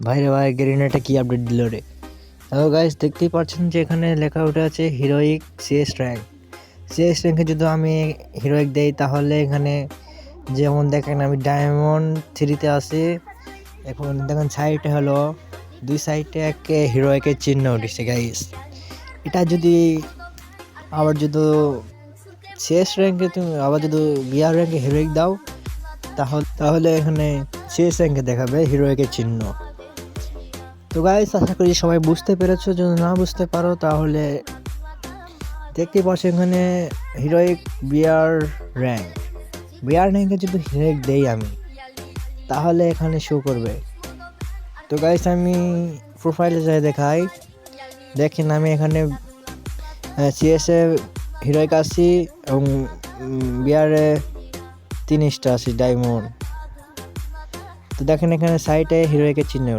ভাইরে ভাই গেরিনাটা কি আপডেট দিল রে। হ্যালো গাইস, দেখতেই পাচ্ছেন যে এখানে লেখা উঠে আছে হিরোইক সিএস র্যাঙ্ক। সিএস র্যাঙ্কে যদি আমি হিরোইক দেই তাহলে এখানে যেমন দেখেন আমি ডায়মন্ড 3-তে আছি। এখন দেখেন সাইডে হলো দুই সাইডে এক হিরোইকের চিহ্ন উঠেছে গাইস। এটা যদি আবার যদি সিএস র্যাঙ্কে তুমি আবার যদি বিআর র্যাঙ্কে হিরোইক দাও তাহলে এখানে সিএস র্যাঙ্কে দেখাবে হিরোইকের চিহ্ন। তো গাইস, আশা করি সবাই বুঝতে পেরেছো। যদি না বুঝতে পারো তাহলে দেখতে পাচ্ছ এখানে হিরোইক বিআর র্যাঙ্কে যদি হিরোইক দেই আমি তাহলে এখানে শো করবে। তো গাইস, আমি প্রোফাইলে যাই দেখাই, দেখেন আমি এখানে সিএসএ হিরোইক আছি এবং বিআরে 3 স্টার আছি ডায়মন্ড। তো দেখেন এখানে সাইটে হিরোইকের চিহ্ন ওঠে।